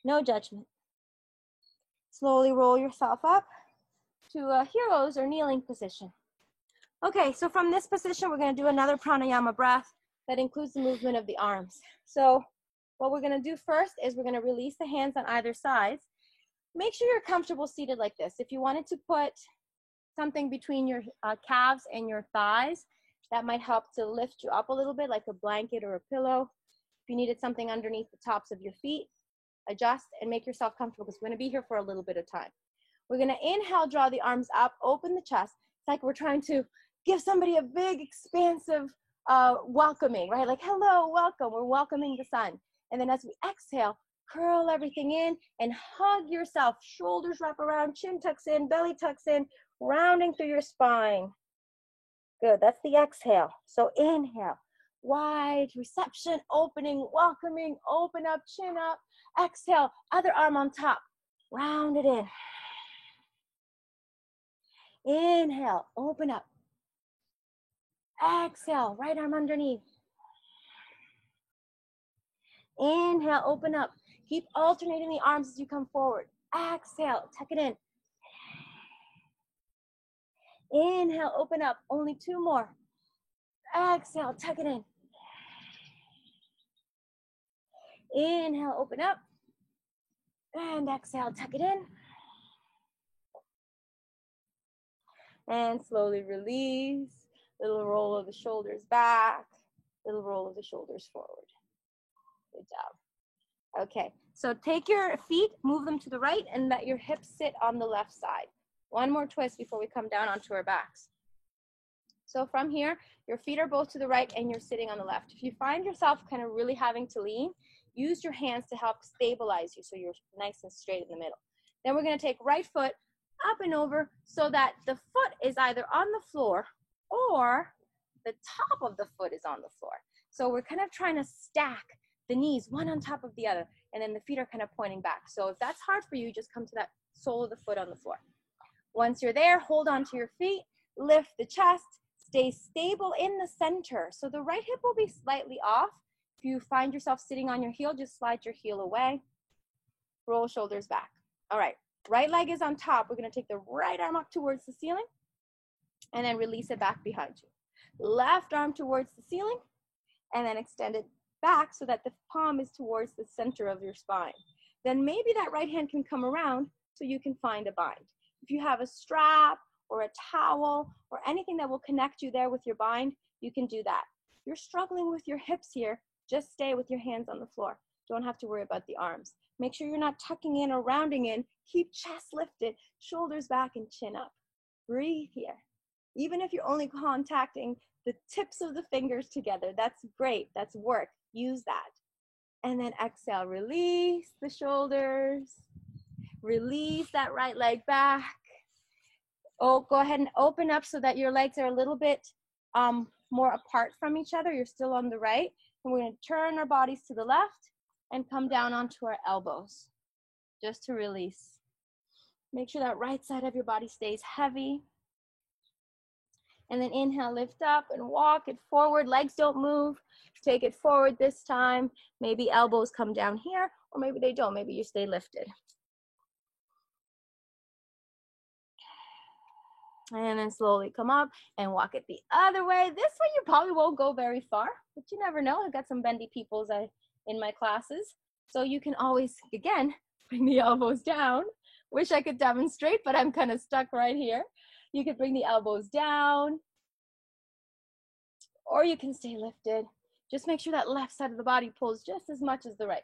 no judgment. Slowly roll yourself up to a hero's or kneeling position. Okay, so from this position, we're gonna do another pranayama breath that includes the movement of the arms. So what we're gonna do first is we're gonna release the hands on either side. Make sure you're comfortable seated like this. If you wanted to put something between your calves and your thighs, that might help to lift you up a little bit, like a blanket or a pillow. If you needed something underneath the tops of your feet, adjust and make yourself comfortable because we're gonna be here for a little bit of time. We're gonna inhale, draw the arms up, open the chest. It's like we're trying to give somebody a big, expansive welcoming, right? Like, hello, welcome, we're welcoming the sun. And then as we exhale, curl everything in and hug yourself. Shoulders wrap around, chin tucks in, belly tucks in, rounding through your spine. Good, that's the exhale. So inhale, wide reception, opening, welcoming, open up, chin up. Exhale, other arm on top, round it in. Inhale, open up. Exhale, right arm underneath. Inhale, open up. Keep alternating the arms as you come forward. Exhale, tuck it in. Inhale, open up. Only two more. Exhale, tuck it in. Inhale, open up. And exhale, tuck it in. And slowly release. Little roll of the shoulders back. Little roll of the shoulders forward. Good job. Okay, so take your feet, move them to the right, and let your hips sit on the left side. One more twist before we come down onto our backs. So from here, your feet are both to the right and you're sitting on the left. If you find yourself kind of really having to lean, use your hands to help stabilize you so you're nice and straight in the middle. Then we're going to take right foot up and over so that the foot is either on the floor or the top of the foot is on the floor. So we're kind of trying to stack the knees one on top of the other, and then the feet are kind of pointing back. So if that's hard for you, just come to that sole of the foot on the floor. Once you're there, hold on to your feet, lift the chest, stay stable in the center. So the right hip will be slightly off. If you find yourself sitting on your heel, just slide your heel away. Roll shoulders back. All right, Right leg is on top. We're gonna take the right arm up towards the ceiling and then release it back behind you. Left arm towards the ceiling and then extend it back so that the palm is towards the center of your spine. Then maybe that right hand can come around so you can find a bind. If you have a strap or a towel or anything that will connect you there with your bind, you can do that. If you're struggling with your hips here, just stay with your hands on the floor. Don't have to worry about the arms. Make sure you're not tucking in or rounding in. Keep chest lifted, shoulders back and chin up. Breathe here. Even if you're only contacting the tips of the fingers together, that's great, that's work, use that. And then exhale, release the shoulders, release that right leg back. Oh, go ahead and open up so that your legs are a little bit more apart from each other. You're still on the right. And we're gonna turn our bodies to the left and come down onto our elbows, just to release. Make sure that right side of your body stays heavy. And then inhale, lift up and walk it forward. Legs don't move. Take it forward this time. Maybe elbows come down here, or maybe they don't. Maybe you stay lifted. And then slowly come up and walk it the other way. This way you probably won't go very far, but you never know. I've got some bendy peoples in my classes. So you can always, again, bring the elbows down. Wish I could demonstrate, but I'm kind of stuck right here. You could bring the elbows down, or you can stay lifted. Just make sure that left side of the body pulls just as much as the right.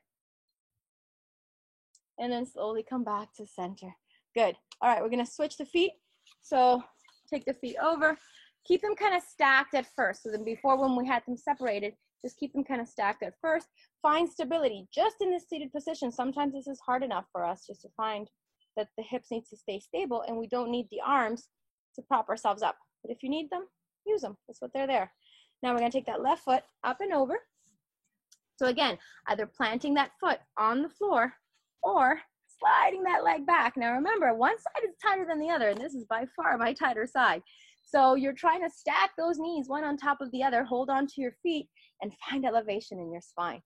And then slowly come back to center. Good. All right, we're gonna switch the feet. So take the feet over. Keep them kind of stacked at first. So then before, when we had them separated, just keep them kind of stacked at first. Find stability just in this seated position. Sometimes this is hard enough for us just to find that the hips need to stay stable and we don't need the arms to prop ourselves up. But if you need them, use them. That's what they're there. Now we're gonna take that left foot up and over. So again, either planting that foot on the floor or sliding that leg back. Now remember, one side is tighter than the other, and this is by far my tighter side. So you're trying to stack those knees one on top of the other, hold on to your feet, and find elevation in your spine.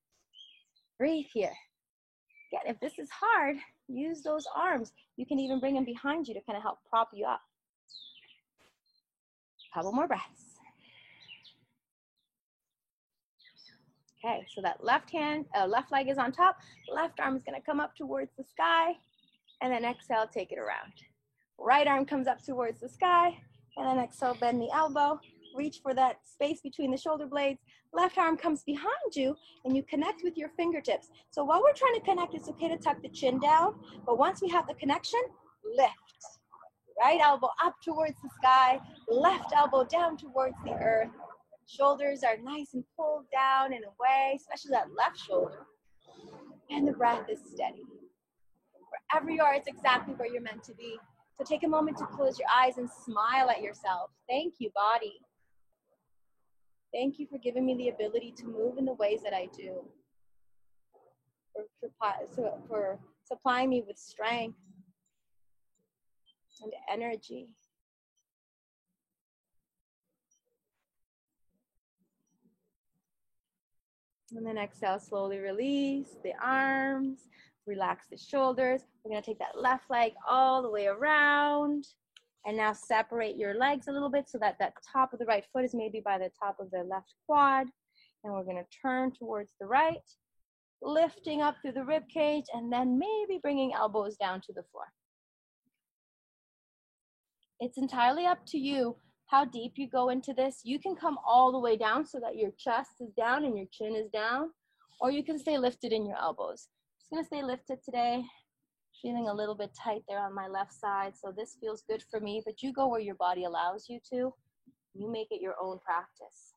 Breathe here. Again, if this is hard, use those arms. You can even bring them behind you to kind of help prop you up. Couple more breaths. Okay, so that left leg is on top. Left arm is gonna come up towards the sky, and then exhale, take it around. Right arm comes up towards the sky, and then exhale, bend the elbow. Reach for that space between the shoulder blades. Left arm comes behind you, and you connect with your fingertips. So while we're trying to connect, it's okay to tuck the chin down, but once we have the connection, lift. Right elbow up towards the sky, left elbow down towards the earth. Shoulders are nice and pulled down and away, especially that left shoulder. And the breath is steady. Wherever you are, it's exactly where you're meant to be. So take a moment to close your eyes and smile at yourself. Thank you, body. Thank you for giving me the ability to move in the ways that I do. For supplying me with strength and energy. And then exhale, slowly release the arms, relax the shoulders. We're gonna take that left leg all the way around. And now separate your legs a little bit so that that top of the right foot is maybe by the top of the left quad. And we're gonna turn towards the right, lifting up through the rib cage, and then maybe bringing elbows down to the floor. It's entirely up to you how deep you go into this. You can come all the way down so that your chest is down and your chin is down, or you can stay lifted in your elbows. I'm just gonna stay lifted today. Feeling a little bit tight there on my left side, so this feels good for me, but you go where your body allows you to. You make it your own practice.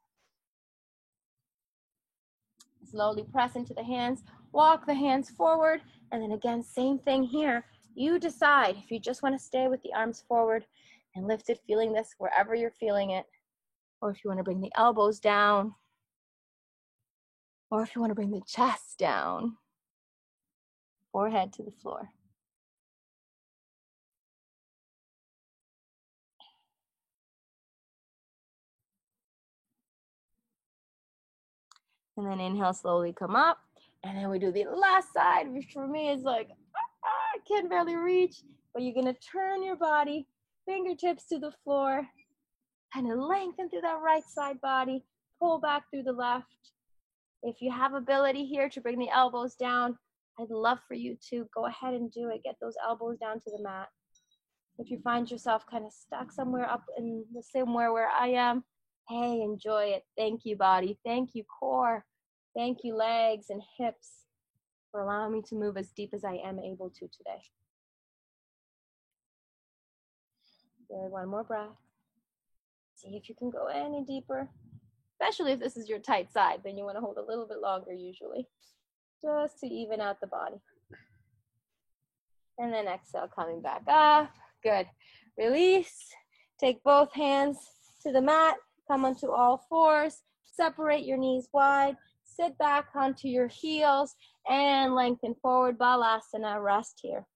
Slowly press into the hands, walk the hands forward, and then again, same thing here. You decide if you just wanna stay with the arms forward and lifted, feeling this wherever you're feeling it, or if you wanna bring the elbows down, or if you wanna bring the chest down, forehead to the floor. And then inhale, slowly come up. And then we do the last side, which for me is like, I can barely reach. but you're gonna turn your body, fingertips to the floor, kind of lengthen through that right side body, pull back through the left. If you have ability here to bring the elbows down, I'd love for you to go ahead and do it. Get those elbows down to the mat. If you find yourself kind of stuck somewhere up in the somewhere where I am, hey, enjoy it. Thank you, body. Thank you, core. Thank you, legs and hips, for allowing me to move as deep as I am able to today. Good, one more breath. See if you can go any deeper, especially if this is your tight side, then you want to hold a little bit longer usually, just to even out the body. And then exhale, coming back up. Good. Release. Take both hands to the mat. Come onto all fours. Separate your knees wide. Sit back onto your heels and lengthen forward. Balasana. Rest here.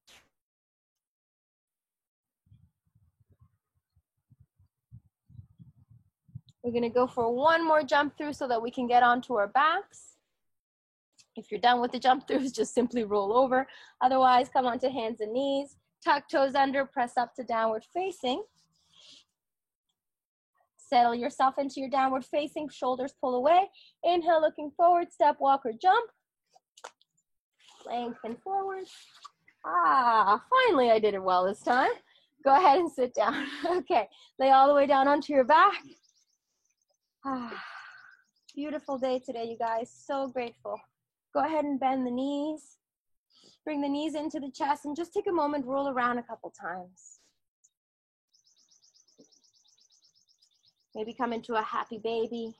We're going to go for one more jump through so that we can get onto our backs. If you're done with the jump throughs, just simply roll over. Otherwise, come onto hands and knees. Tuck toes under, press up to downward facing. Settle yourself into your downward facing, shoulders pull away. Inhale, looking forward, step, walk, or jump. Lengthen forward. Finally I did it well this time. Go ahead and sit down. Okay, lay all the way down onto your back. Beautiful day today, you guys. So grateful. Go ahead and bend the knees. Bring the knees into the chest and just take a moment, roll around a couple times. Maybe come into a happy baby.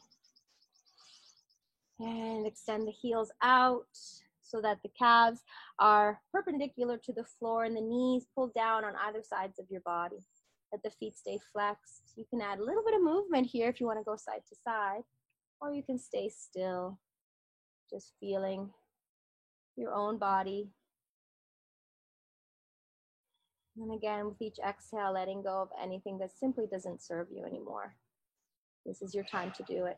And extend the heels out so that the calves are perpendicular to the floor and the knees pull down on either sides of your body. Let the feet stay flexed. You can add a little bit of movement here if you want to go side to side, or you can stay still, just feeling your own body. And again, with each exhale, letting go of anything that simply doesn't serve you anymore. This is your time to do it.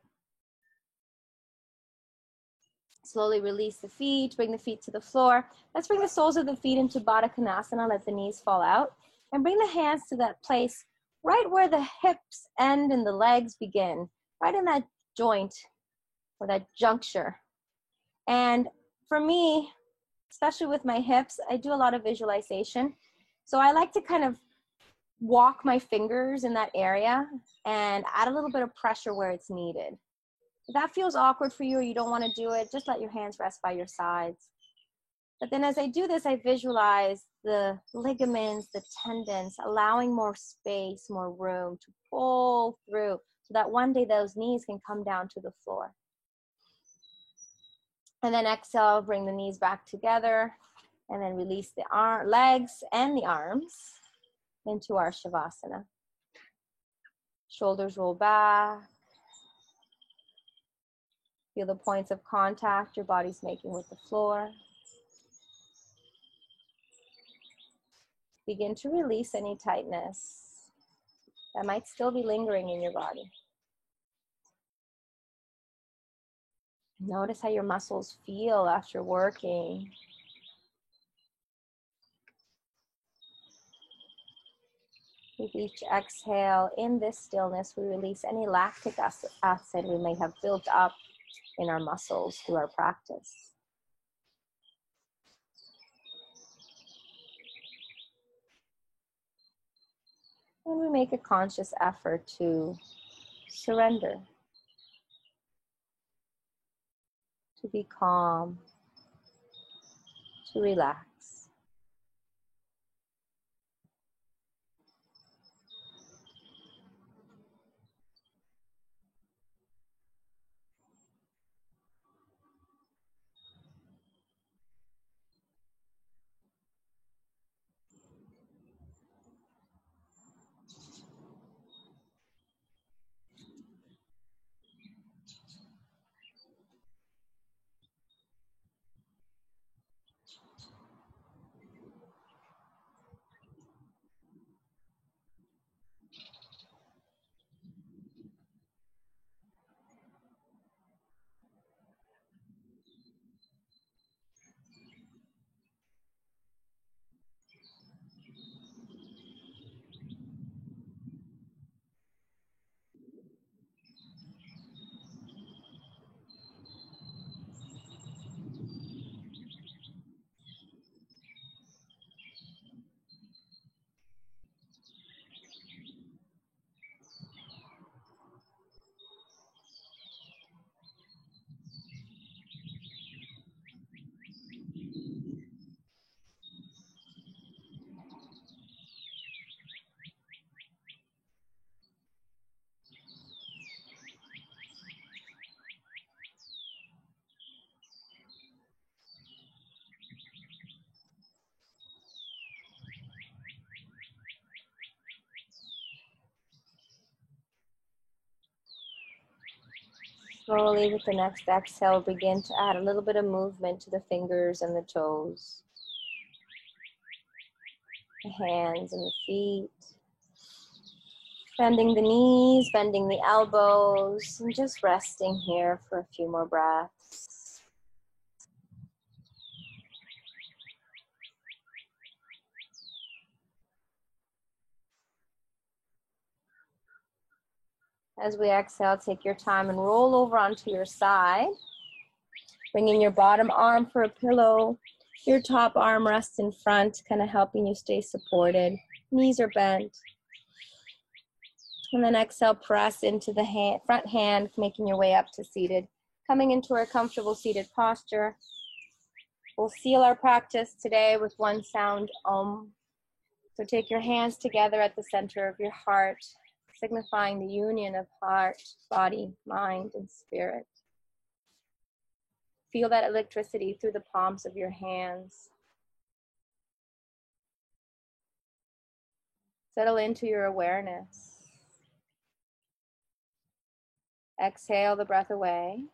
Slowly release the feet, bring the feet to the floor. Let's bring the soles of the feet into Baddha Konasana, let the knees fall out. And bring the hands to that place right where the hips end and the legs begin, right in that joint or that juncture. And for me, especially with my hips, I do a lot of visualization. So I like to kind of walk my fingers in that area and add a little bit of pressure where it's needed. If that feels awkward for you or you don't want to do it, just let your hands rest by your sides. But then as I do this, I visualize the ligaments, the tendons, allowing more space, more room to pull through so that one day those knees can come down to the floor. And then exhale, bring the knees back together and then release the legs and the arms into our Shavasana. Shoulders roll back. Feel the points of contact your body's making with the floor. Begin to release any tightness that might still be lingering in your body. Notice how your muscles feel after working. With each exhale, in this stillness, we release any lactic acid we may have built up in our muscles through our practice. And we make a conscious effort to surrender, to be calm, to relax. Slowly with the next exhale, begin to add a little bit of movement to the fingers and the toes, the hands and the feet. Bending the knees, bending the elbows, and just resting here for a few more breaths. As we exhale, take your time and roll over onto your side. Bringing your bottom arm for a pillow. Your top arm rests in front, kind of helping you stay supported. Knees are bent. And then exhale, press into the front hand, making your way up to seated. Coming into a comfortable seated posture. We'll seal our practice today with one sound, Om. So take your hands together at the center of your heart, signifying the union of heart, body, mind, and spirit. Feel that electricity through the palms of your hands. Settle into your awareness. Exhale the breath away.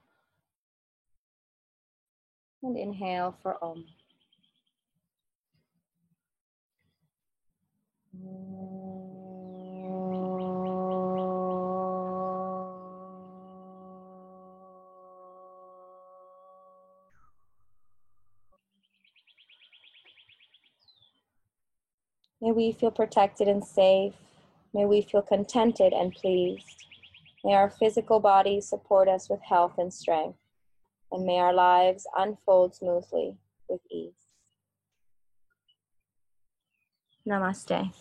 And inhale for Om. May we feel protected and safe. May we feel contented and pleased. May our physical bodies support us with health and strength. And may our lives unfold smoothly with ease. Namaste.